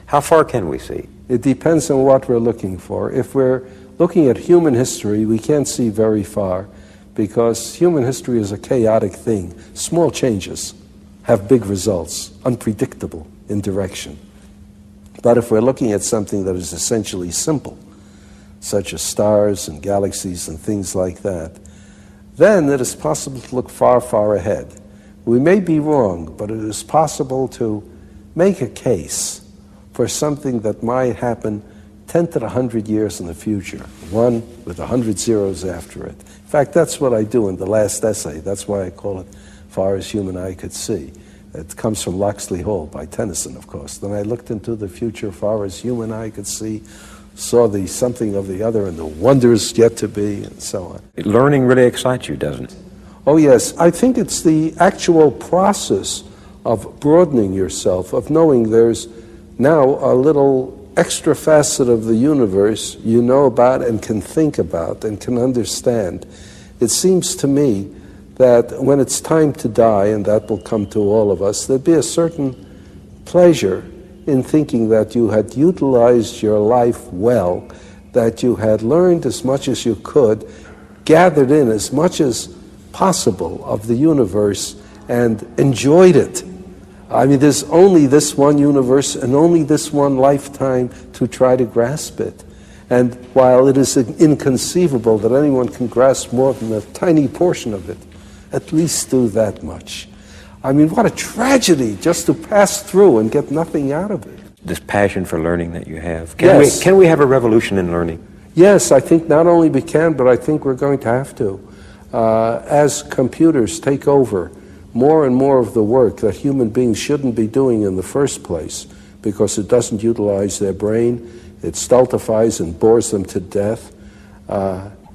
How far can we see? It depends on what we're looking for. If we're looking at human history, we can't see very far because human history is a chaotic thing. Small changes have big results, unpredictable in direction. But if we're looking at something that is essentially simple, such as stars and galaxies and things like that, then it is possible to look far, far ahead. We may be wrong, but it is possible to make a case for something that might happen 10 to the 100 years in the future, one with 100 zeros after it. In fact, that's what I do in the last essay. That's why I call it Far as Human Eye Could See. It comes from Locksley Hall by Tennyson, of course. Then I looked into the future far as human eye could see, saw the something of the other and the wonders yet to be, and so on. Learning really excites you, doesn't it? Oh yes, I think it's the actual process of broadening yourself, of knowing there's now a little extra facet of the universe you know about and can think about and can understand. It seems to me that when it's time to die, and that will come to all of us, there'd be a certain pleasure in thinking that you had utilized your life well, that you had learned as much as you could, gathered in as much as possible of the universe, and enjoyed it. I mean, there's only this one universe and only this one lifetime to try to grasp it. And while it is inconceivable that anyone can grasp more than a tiny portion of it, at least do that much. I mean, what a tragedy just to pass through and get nothing out of it. This passion for learning that you have. Yes. Can we have a revolution in learning? Yes, I think not only we can, but I think we're going to have to. As computers take over more and more of the work that human beings shouldn't be doing in the first place because it doesn't utilize their brain, it stultifies and bores them to death,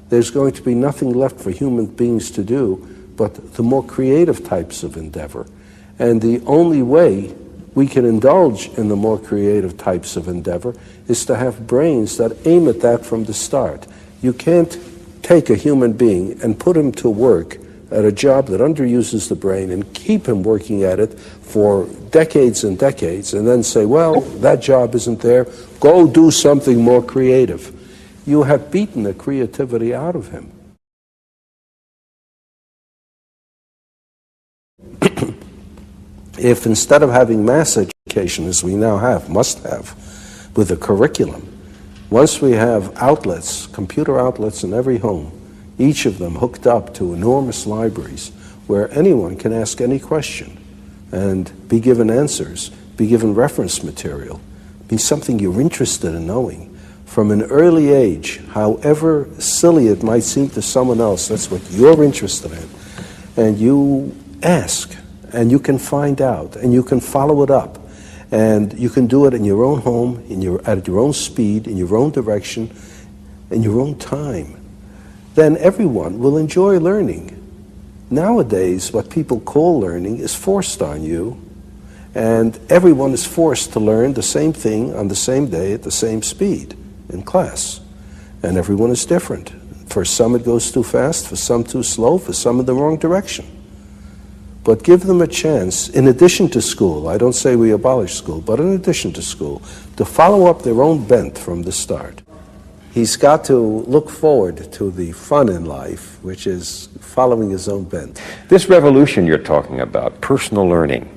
there's going to be nothing left for human beings to do but the more creative types of endeavor. And the only way we can indulge in the more creative types of endeavor is to have brains that aim at that from the start. You can't take a human being and put him to work at a job that underuses the brain and keep him working at it for decades and decades and then say, well, that job isn't there, go do something more creative. You have beaten the creativity out of him. If instead of having mass education, as we now have, must have, with a curriculum, once we have outlets, computer outlets in every home, each of them hooked up to enormous libraries where anyone can ask any question and be given answers, be given reference material, be something you're interested in knowing. From an early age, however silly it might seem to someone else, that's what you're interested in. And you ask, and you can find out, and you can follow it up. And you can do it in your own home, at your own speed, in your own direction, in your own time. Then everyone will enjoy learning. Nowadays, what people call learning is forced on you, and everyone is forced to learn the same thing on the same day at the same speed in class. And everyone is different. For some it goes too fast, for some too slow, for some in the wrong direction. But give them a chance, in addition to school, I don't say we abolish school, but in addition to school, to follow up their own bent from the start. He's got to look forward to the fun in life, which is following his own bent. This revolution you're talking about, personal learning,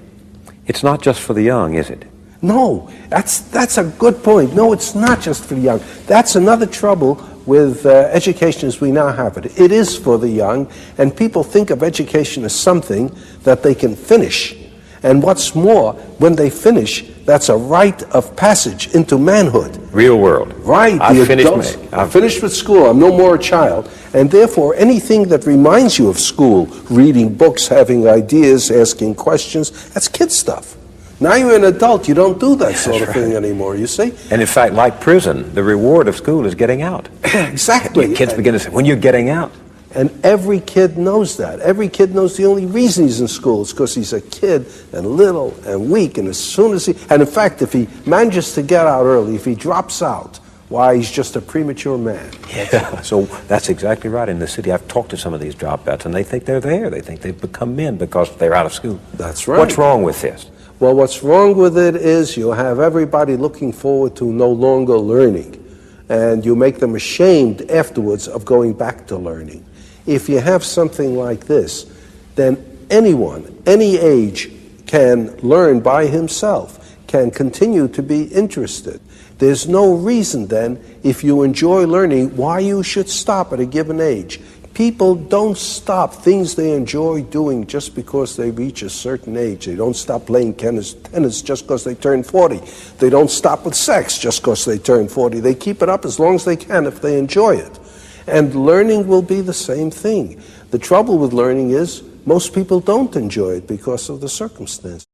it's not just for the young, is it? No, that's a good point. No, it's not just for the young. That's another trouble with education as we now have it. It is for the young, and people think of education as something that they can finish. And what's more, when they finish, that's a rite of passage into manhood. Real world. Right. I've finished with school. I'm no more a child. And therefore, anything that reminds you of school, reading books, having ideas, asking questions, that's kid stuff. Now you're an adult, you don't do that sort of thing anymore, you see? And in fact, like prison, the reward of school is getting out. Exactly. Kids begin to say, when you're getting out. And every kid knows that. Every kid knows the only reason he's in school is because he's a kid and little and weak, and as soon as and in fact, if he manages to get out early, if he drops out, why, he's just a premature man. Yeah, so that's exactly right. In the city, I've talked to some of these dropouts, and they think they're there. They think they've become men because they're out of school. That's right. What's wrong with this? Well, what's wrong with it is you have everybody looking forward to no longer learning, and you make them ashamed afterwards of going back to learning. If you have something like this, then anyone, any age, can learn by himself, can continue to be interested. There's no reason then, if you enjoy learning, why you should stop at a given age. People don't stop things they enjoy doing just because they reach a certain age. They don't stop playing tennis just because they turn 40. They don't stop with sex just because they turn 40. They keep it up as long as they can if they enjoy it. And learning will be the same thing. The trouble with learning is most people don't enjoy it because of the circumstance.